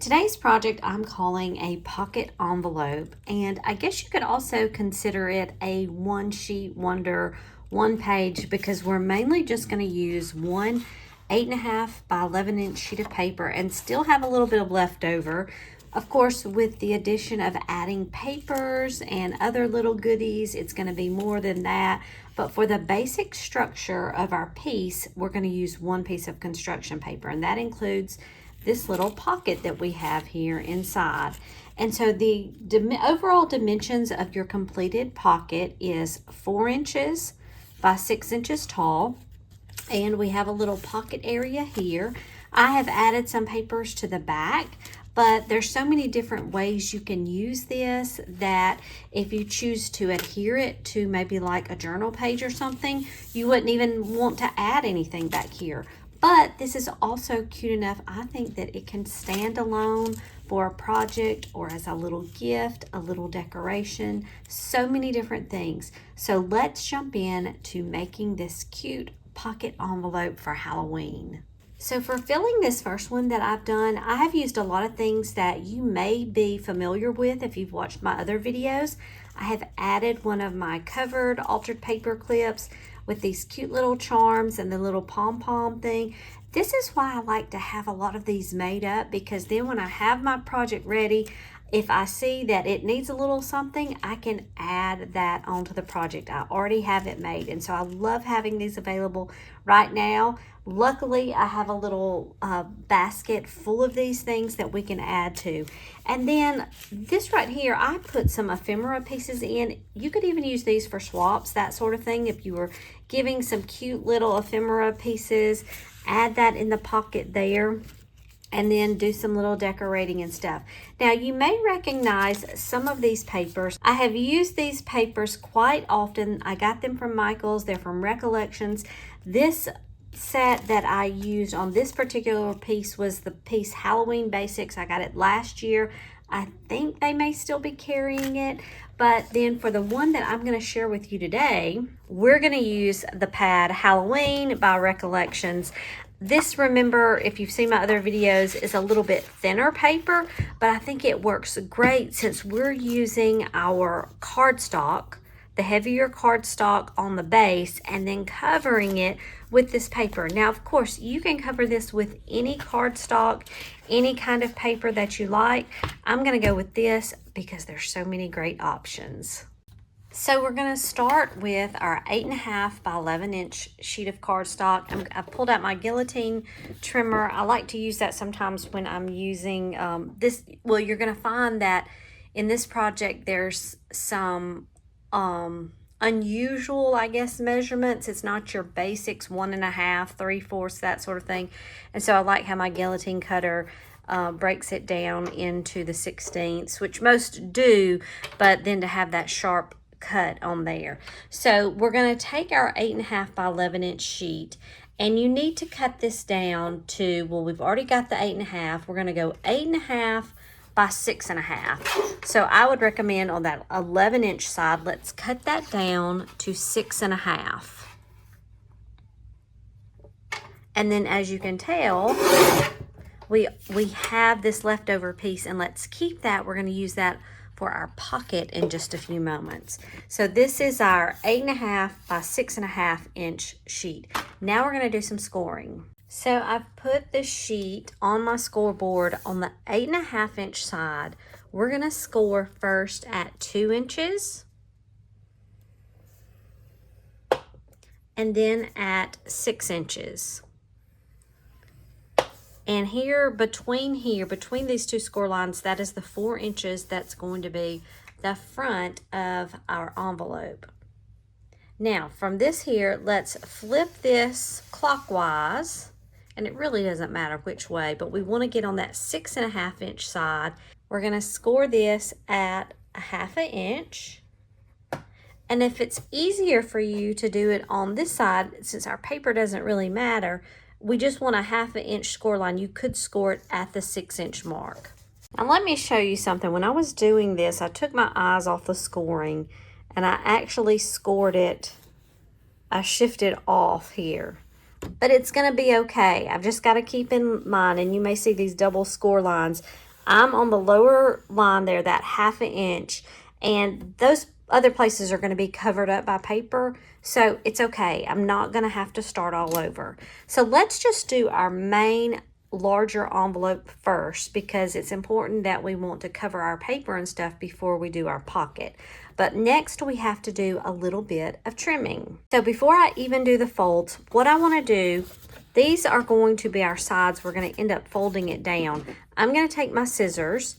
Today's project I'm calling a pocket envelope, and I guess you could also consider it a one sheet wonder, one page, because we're mainly just going to use one 8.5 by 11-inch sheet of paper and still have a little bit of leftover. Of course, with the addition of adding papers and other little goodies, it's going to be more than that. But for the basic structure of our piece, we're going to use one piece of construction paper, and that includes this little pocket that we have here inside. And so the overall dimensions of your completed pocket is 4 inches by 6 inches tall. And we have a little pocket area here. I have added some papers to the back, but there's so many different ways you can use this that if you choose to adhere it to maybe like a journal page or something, you wouldn't even want to add anything back here. But this is also cute enough, I think, that it can stand alone for a project or as a little gift, a little decoration, so many different things. So let's jump in to making this cute pocket envelope for Halloween. So for filling this first one that I've done, I have used a lot of things that you may be familiar with if you've watched my other videos. I have added one of my covered altered paper clips with these cute little charms and the little pom-pom thing. This is why I like to have a lot of these made up, because then when I have my project ready, if I see that it needs a little something, I can add that onto the project. I already have it made, and so I love having these available right now. Luckily, I have a little basket full of these things that we can add to. And then this right here, I put some ephemera pieces in. You could even use these for swaps, that sort of thing. If you were giving some cute little ephemera pieces, add that in the pocket there, and then do some little decorating and stuff. Now, you may recognize some of these papers. I have used these papers quite often. I got them from Michael's. They're from Recollections. This set that I used on this particular piece was the piece Halloween Basics. I got it last year. I think they may still be carrying it. But then for the one that I'm going to share with you today, we're going to use the pad Halloween by Recollections. This, remember, if you've seen my other videos, is a little bit thinner paper, but I think it works great since we're using our cardstock, the heavier cardstock on the base, and then covering it with this paper. Now, of course, you can cover this with any cardstock, any kind of paper that you like. I'm going to go with this because there's so many great options. So we're going to start with our 8.5 by 11-inch sheet of cardstock. I pulled out my guillotine trimmer. I like to use that sometimes when I'm using this. Well, you're going to find that in this project there's some unusual, I guess, measurements. It's not your basics, 1.5, 3/4, that sort of thing. And so I like how my guillotine cutter breaks it down into the 1/16, which most do, but then to have that sharp cut on there. So we're going to take our 8.5 by 11-inch sheet, and you need to cut this down to, well, we've already got the 8.5. We're going to go 8.5 by 6.5. So I would recommend on that 11-inch side, let's cut that down to 6.5. And then as you can tell, we have this leftover piece, and let's keep that. We're going to use that for our pocket in just a few moments. So this is our 8.5 by 6.5 inch sheet. Now we're going to do some scoring. So I've put the sheet on my scoreboard on the 8.5 inch side. We're going to score first at 2 inches, and then at 6 inches. And here, between these two score lines, that is the 4 inches. That's going to be the front of our envelope. Now, from this here, let's flip this clockwise, and it really doesn't matter which way, but we want to get on that 6.5 inch side. We're going to score this at 1/2 inch. And if it's easier for you to do it on this side, since our paper doesn't really matter, we just want a 1/2 inch score line. You could score it at the 6 inch mark. Now let me show you something. When I was doing this, I took my eyes off the scoring, and I actually scored it. I shifted off here, but it's going to be okay. I've just got to keep in mind, and you may see these double score lines. I'm on the lower line there, that 1/2 inch, and those other places are going to be covered up by paper, so it's okay. I'm not going to have to start all over. So let's just do our main larger envelope first, because it's important that we want to cover our paper and stuff before we do our pocket. But next we have to do a little bit of trimming. So before I even do the folds, what I want to do, these are going to be our sides. We're going to end up folding it down. I'm going to take my scissors,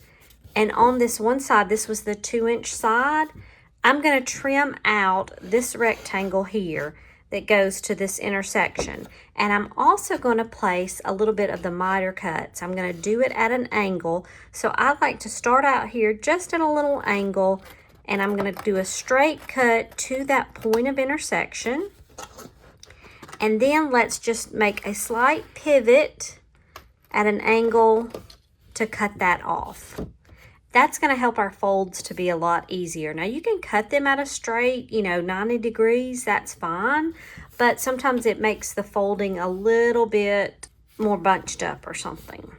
and on this one side, this was the 2-inch side, I'm going to trim out this rectangle here that goes to this intersection. And I'm also going to place a little bit of the miter cuts. I'm going to do it at an angle. So I like to start out here just at a little angle, and I'm going to do a straight cut to that point of intersection. And then let's just make a slight pivot at an angle to cut that off. That's going to help our folds to be a lot easier. Now you can cut them at a straight, 90 degrees, that's fine. But sometimes it makes the folding a little bit more bunched up or something.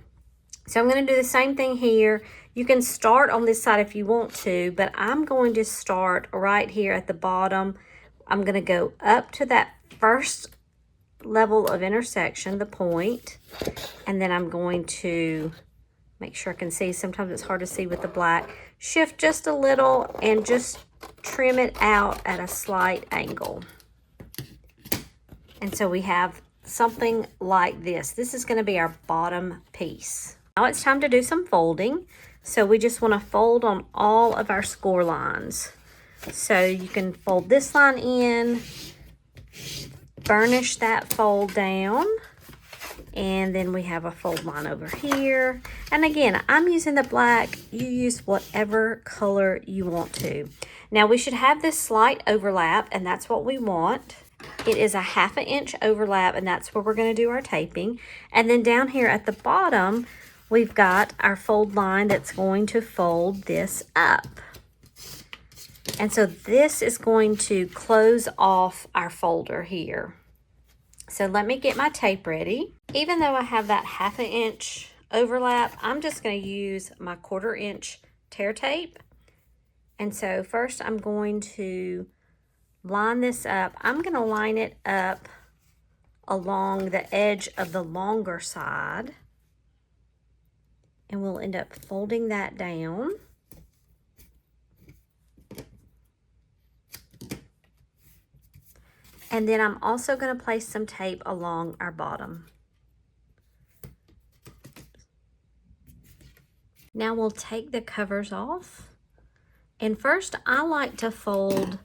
So I'm going to do the same thing here. You can start on this side if you want to, but I'm going to start right here at the bottom. I'm going to go up to that first level of intersection, the point, and then I'm going to make sure I can see. Sometimes it's hard to see with the black. Shift just a little and just trim it out at a slight angle. And so we have something like this. This is going to be our bottom piece. Now it's time to do some folding. So we just want to fold on all of our score lines. So you can fold this line in, burnish that fold down, and then we have a fold line over here. And again, I'm using the black. You use whatever color you want to. Now we should have this slight overlap, and that's what we want. It is a 1/2 inch overlap, and that's where we're going to do our taping. And then down here at the bottom, we've got our fold line that's going to fold this up. And so this is going to close off our folder here. So let me get my tape ready. Even though I have that 1/2 inch overlap, I'm just going to use my 1/4 inch tear tape. And so first I'm going to line this up. I'm going to line it up along the edge of the longer side. And we'll end up folding that down. And then I'm also going to place some tape along our bottom. Now we'll take the covers off. And first, I like to fold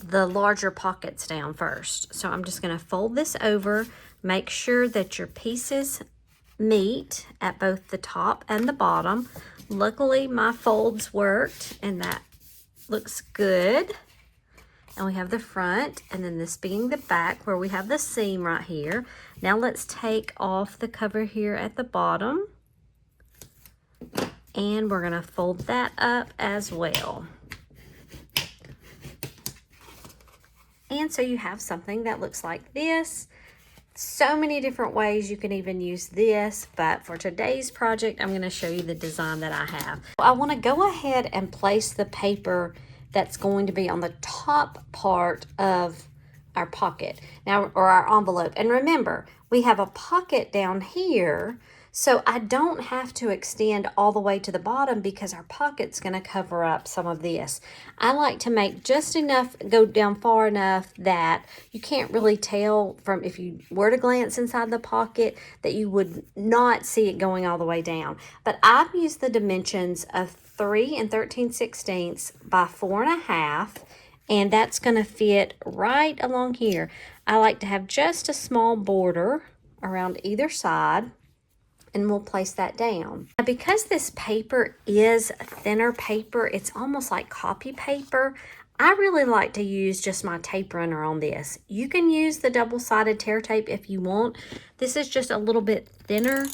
the larger pockets down first. So I'm just going to fold this over. Make sure that your pieces meet at both the top and the bottom. Luckily, my folds worked, and that looks good. And we have the front, and then this being the back where we have the seam right here. Now let's take off the cover here at the bottom. And we're gonna fold that up as well. And so you have something that looks like this. So many different ways you can even use this, but for today's project, I'm gonna show you the design that I have. I wanna go ahead and place the paper that's going to be on the top part of our pocket now, or our envelope. And remember, we have a pocket down here, so I don't have to extend all the way to the bottom because our pocket's going to cover up some of this. I like to make just enough, go down far enough that you can't really tell from, if you were to glance inside the pocket, that you would not see it going all the way down. But I've used the dimensions of 3 13/16 by 4 1/2, and that's going to fit right along here. I like to have just a small border around either side, and we'll place that down. Now, because this paper is thinner paper, it's almost like copy paper, I really like to use just my tape runner on this. You can use the double-sided tear tape if you want. This is just a little bit thinner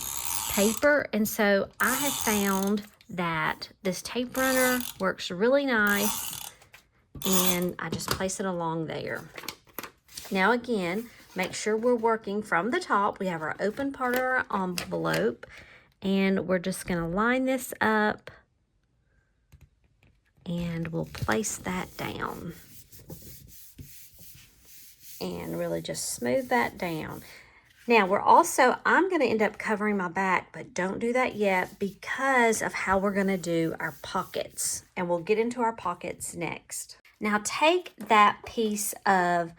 paper, and so I have found that this tape runner works really nice, and I just place it along there. Now again, make sure we're working from the top. We have our open part of our envelope, And we're just gonna line this up and we'll place that down. And really just smooth that down. Now I'm gonna end up covering my back, but don't do that yet because of how we're gonna do our pockets. And we'll get into our pockets next. Now take that piece of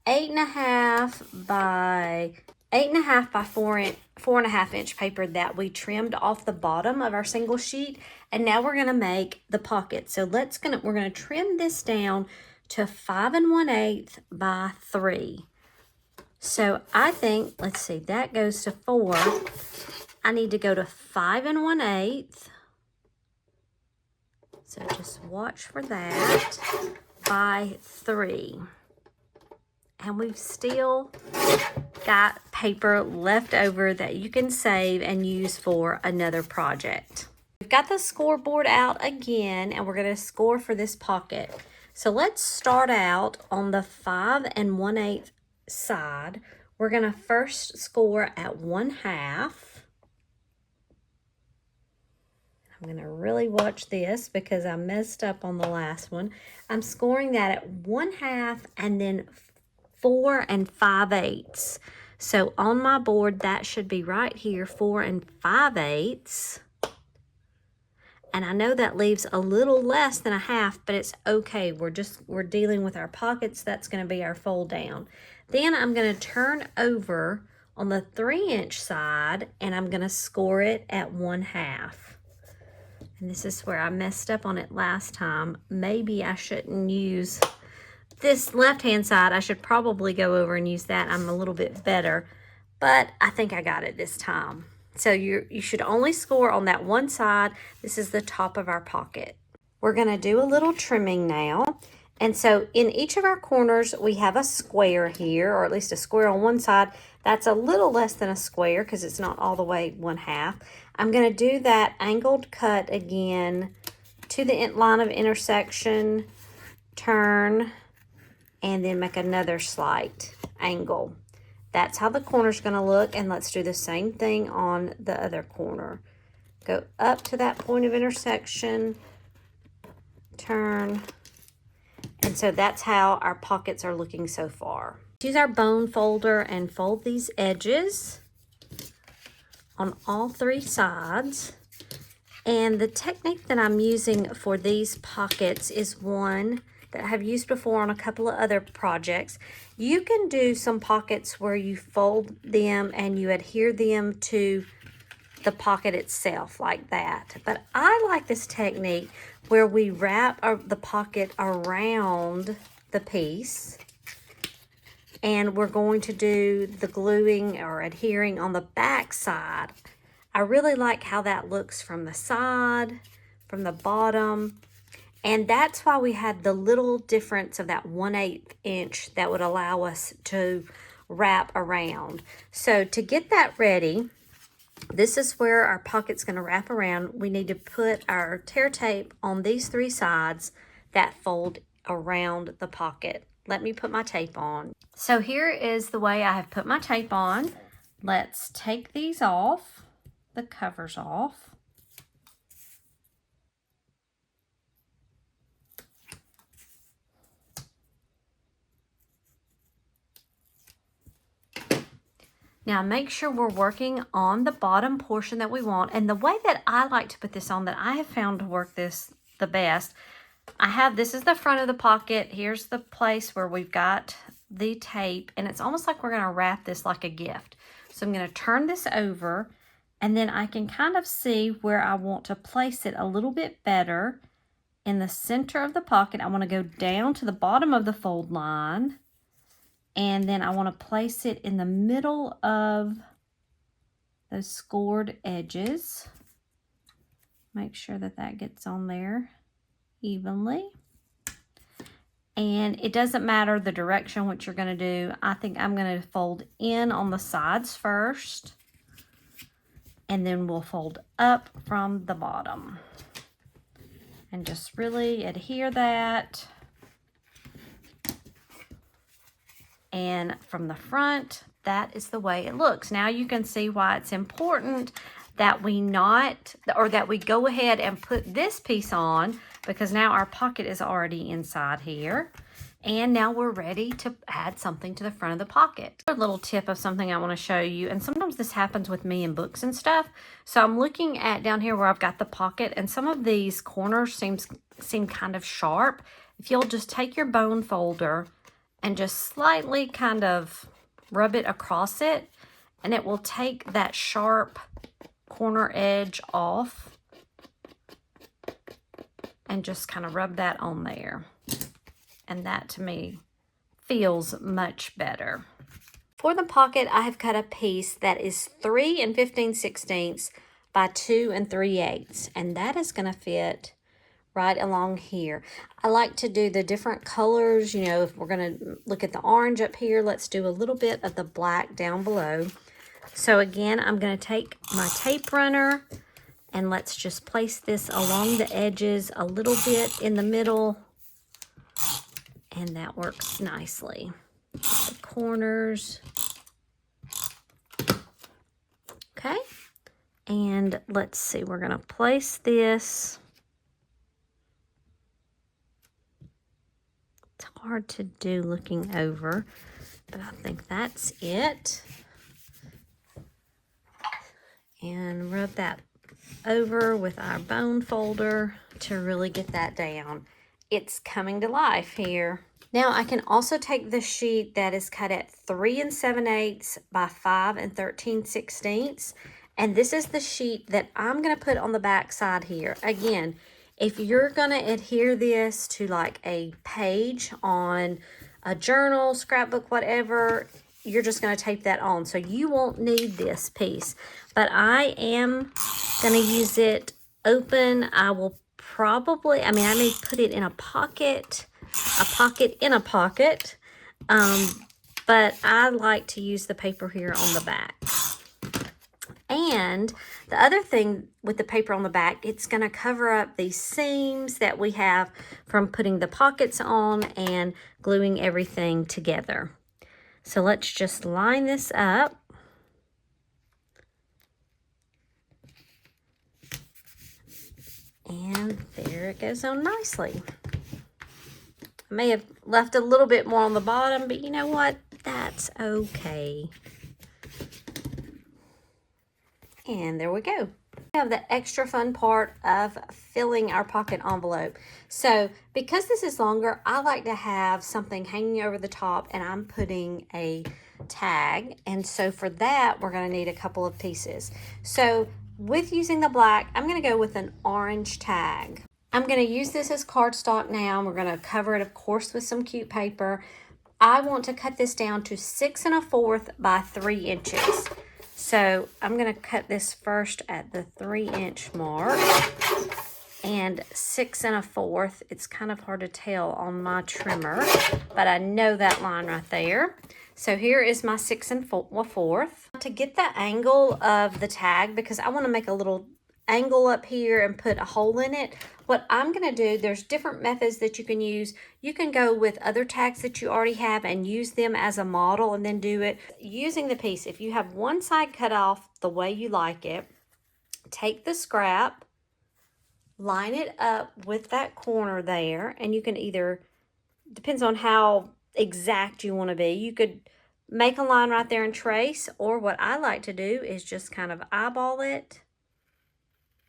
8.5 by 4.5 inch paper that we trimmed off the bottom of our single sheet, and now we're gonna make the pocket. So we're gonna trim this down to 5 1/8 by 3. So I think, let's see, that goes to 4. I need to go to 5 1/8. So just watch for that, by 3. And we've still got paper left over that you can save and use for another project. We've got the scoreboard out again, and we're going to score for this pocket. So let's start out on the 5 1/8 side. We're going to first score at 1/2. I'm going to really watch this because I messed up on the last one. I'm scoring that at 1/2 and then 4 5/8. So on my board, that should be right here, 4 5/8. And I know that leaves a little less than a half, but it's okay. We're dealing with our pockets. That's going to be our fold down. Then I'm going to turn over on the 3-inch side, and I'm going to score it at 1/2. And this is where I messed up on it last time. Maybe I shouldn't use this left-hand side. I should probably go over and use that. I'm a little bit better, but I think I got it this time. So you should only score on that one side. This is the top of our pocket. We're going to do a little trimming now. And so in each of our corners, we have a square here, or at least a square on one side. That's a little less than a square because it's not all the way 1/2. I'm going to do that angled cut again to the line of intersection, turn, and then make another slight angle. That's how the corner's going to look, and let's do the same thing on the other corner. Go up to that point of intersection, turn, and so that's how our pockets are looking so far. Use our bone folder and fold these edges on all 3 sides. And the technique that I'm using for these pockets is one that I have used before on a couple of other projects. You can do some pockets where you fold them and you adhere them to the pocket itself like that. But I like this technique where we wrap the pocket around the piece, and we're going to do the gluing or adhering on the back side. I really like how that looks from the side, from the bottom. And that's why we had the little difference of that 1/8 inch that would allow us to wrap around. So to get that ready, this is where our pocket's going to wrap around. We need to put our tear tape on these 3 sides that fold around the pocket. Let me put my tape on. So here is the way I have put my tape on. Let's take these off, the covers off. Now make sure we're working on the bottom portion that we want. And the way that I like to put this on, that I have found to work this the best, this is the front of the pocket. Here's the place where we've got the tape, and it's almost like we're gonna wrap this like a gift. So I'm gonna turn this over, and then I can kind of see where I want to place it a little bit better. In the center of the pocket, I wanna go down to the bottom of the fold line, and then I want to place it in the middle of those scored edges. Make sure that that gets on there evenly. And it doesn't matter the direction what you're going to do. I think I'm going to fold in on the sides first, and then we'll fold up from the bottom. And just really adhere that. And from the front, that is the way it looks. Now you can see why it's important that we go ahead and put this piece on, because now our pocket is already inside here. And now we're ready to add something to the front of the pocket. A little tip of something I want to show you, and sometimes this happens with me in books and stuff. So I'm looking at down here where I've got the pocket, and some of these corners seem kind of sharp. If you'll just take your bone folder and just slightly kind of rub it across it, and it will take that sharp corner edge off, and just kind of rub that on there. And that to me feels much better. For the pocket, I have cut a piece that is 3 15/16 by 2 3/8, and that is going to fit right along here. I like to do the different colors. You know, if we're going to look at the orange up here, let's do a little bit of the black down below. So again, I'm going to take my tape runner and let's just place this along the edges a little bit in the middle. And that works nicely. The corners. Okay. And let's see, we're going to place this. It's hard to do looking over, but I think that's it. And rub that over with our bone folder to really get that down. It's coming to life here. Now I can also take the sheet that is cut at 3 7/8 by 5 13/16, and this is the sheet that I'm going to put on the back side here. Again, if you're going to adhere this to like a page on a journal, scrapbook, whatever, you're just going to tape that on. So you won't need this piece, but I am going to use it open. I will probably, I may put it in a pocket in a pocket, but I like to use the paper here on the back. And the other thing with the paper on the back, it's going to cover up these seams that we have from putting the pockets on and gluing everything together. So let's just line this up. And there it goes on nicely. I may have left a little bit more on the bottom, but you know what? That's okay. And there we go. We have the extra fun part of filling our pocket envelope. So because this is longer, I like to have something hanging over the top, and I'm putting a tag. And so for that, we're going to need a couple of pieces. So with using the black, I'm going to go with an orange tag. I'm going to use this as cardstock now. We're going to cover it, of course, with some cute paper. I want to cut this down to 6 1/4 by 3 inches. So I'm going to cut this first at the 3-inch mark, and 6 1/4. It's kind of hard to tell on my trimmer, but I know that line right there. So here is my 6 1/4. To get the angle of the tag, because I want to make a little angle up here and put a hole in it, what I'm going to do, there's different methods that you can use. You can go with other tags that you already have and use them as a model and then do it using the piece. If you have one side cut off the way you like it, take the scrap, line it up with that corner there, and you can either, depends on how exact you want to be, you could make a line right there and trace, or what I like to do is just kind of eyeball it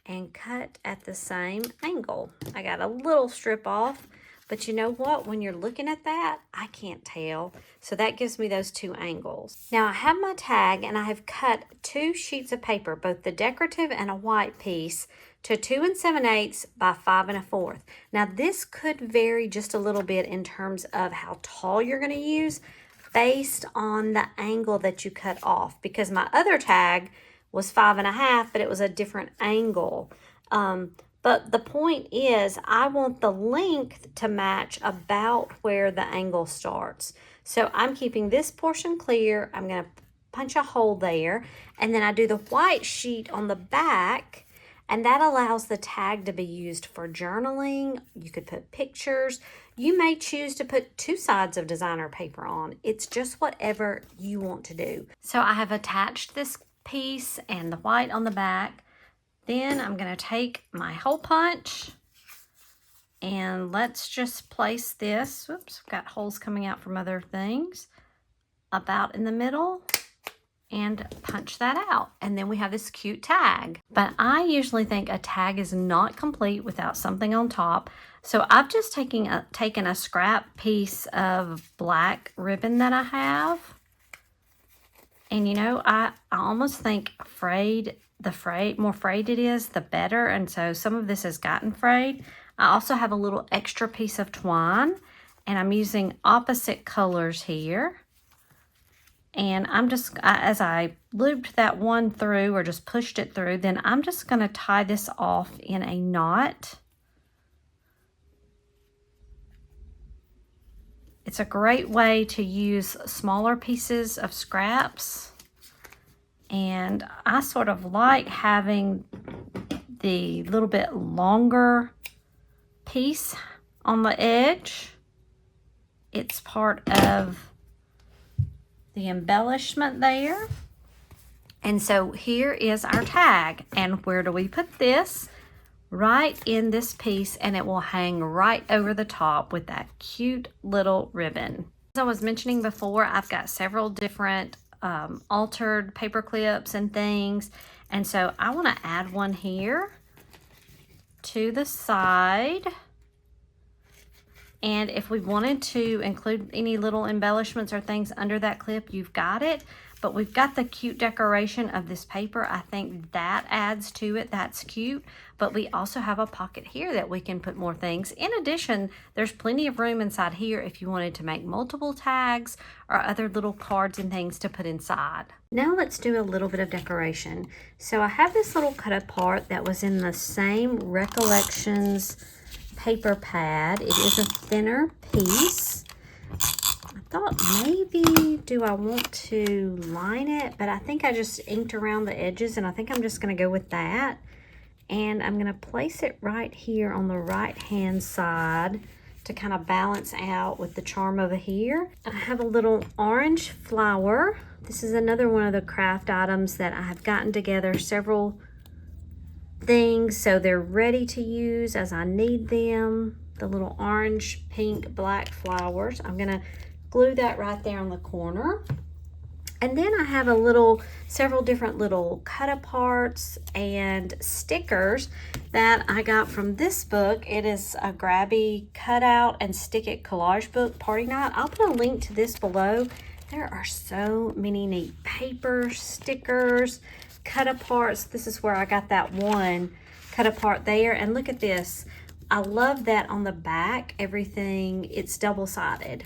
and cut at the same angle. I got a little strip off, but you know what? When you're looking at that, I can't tell. So that gives me those two angles. Now I have my tag, and I have cut 2 sheets of paper, both the decorative and a white piece, to 2 7/8 by 5 1/4. Now this could vary just a little bit in terms of how tall you're going to use based on the angle that you cut off, because my other tag was 5 1/2, but it was a different angle. But the point is, I want the length to match about where the angle starts. So I'm keeping this portion clear. I'm going to punch a hole there, and then I do the white sheet on the back, and that allows the tag to be used for journaling. You could put pictures. You may choose to put 2 sides of designer paper on. It's just whatever you want to do. So I have attached this piece and the white on the back. Then I'm going to take my hole punch and let's just place this, whoops, got holes coming out from other things, about in the middle and punch that out. And then we have this cute tag. But I usually think a tag is not complete without something on top. So I've just taken a scrap piece of black ribbon that I have. And you know, I almost think more frayed it is, the better. And so some of this has gotten frayed. I also have a little extra piece of twine, and I'm using opposite colors here. And I'm just, as I looped that one through or just pushed it through, then I'm just going to tie this off in a knot. It's a great way to use smaller pieces of scraps. And I sort of like having the little bit longer piece on the edge. It's part of the embellishment there. And so here is our tag. And where do we put this? Right in this piece, and it will hang right over the top with that cute little ribbon. As I was mentioning before, I've got several different altered paper clips and things. And so I want to add one here to the side. And if we wanted to include any little embellishments or things under that clip, you've got it. But we've got the cute decoration of this paper. I think that adds to it. That's cute. But we also have a pocket here that we can put more things. In addition, there's plenty of room inside here if you wanted to make multiple tags or other little cards and things to put inside. Now let's do a little bit of decoration. So I have this little cut apart that was in the same Recollections paper pad. It is a thinner piece. I thought maybe, do I want to line it? But I think I just inked around the edges, and I think I'm just going to go with that. And I'm going to place it right here on the right hand side to kind of balance out with the charm over here. I have a little orange flower. This is another one of the craft items that I have gotten together several things so they're ready to use as I need them. The little orange, pink, black flowers. I'm going to glue that right there on the corner. And then I have several different little cut aparts and stickers that I got from this book. It is a Grabby Cutout and Stick It collage book, Party Night. I'll put a link to this below. There are so many neat paper stickers, cut aparts. This is where I got that one cut apart there. And look at this. I love that on the back, everything, it's double-sided.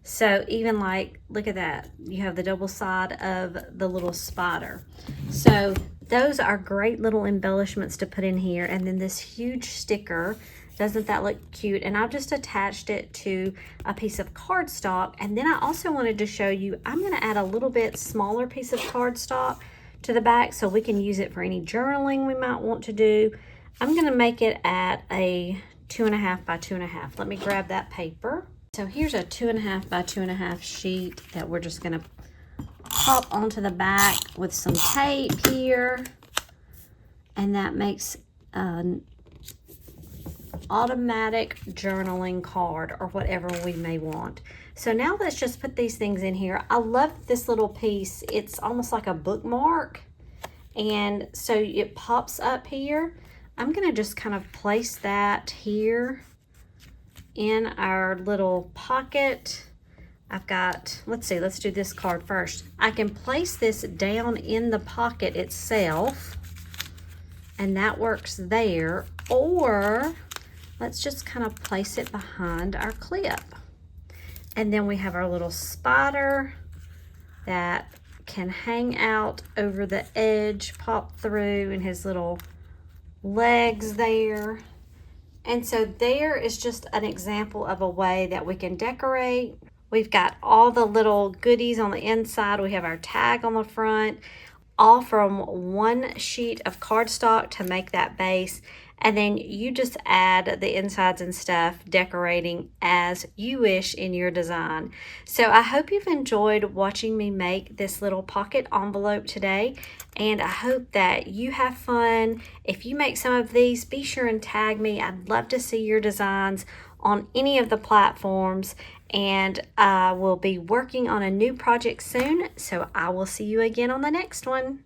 So even like, look at that. You have the double side of the little spider. So those are great little embellishments to put in here. And then this huge sticker, doesn't that look cute? And I've just attached it to a piece of cardstock. And then I also wanted to show you, I'm going to add a little bit smaller piece of cardstock to the back so we can use it for any journaling we might want to do. I'm going to make it at a 2.5 by 2.5. Let me grab that paper. So here's a 2.5 by 2.5 sheet that we're just going to pop onto the back with some tape here. And that makes an automatic journaling card or whatever we may want. So now let's just put these things in here. I love this little piece. It's almost like a bookmark. And so it pops up here. I'm going to just kind of place that here in our little pocket. I've got, let's see, let's do this card first. I can place this down in the pocket itself, and that works there. Or let's just kind of place it behind our clip. And then we have our little spider that can hang out over the edge, pop through, and his little legs there. And so there is just an example of a way that we can decorate. We've got all the little goodies on the inside. We have our tag on the front, all from one sheet of cardstock to make that base. and then you just add the insides and stuff, decorating as you wish in your design. So I hope you've enjoyed watching me make this little pocket envelope today, and I hope that you have fun. If you make some of these, be sure and tag me. I'd love to see your designs on any of the platforms, and I will be working on a new project soon, so I will see you again on the next one.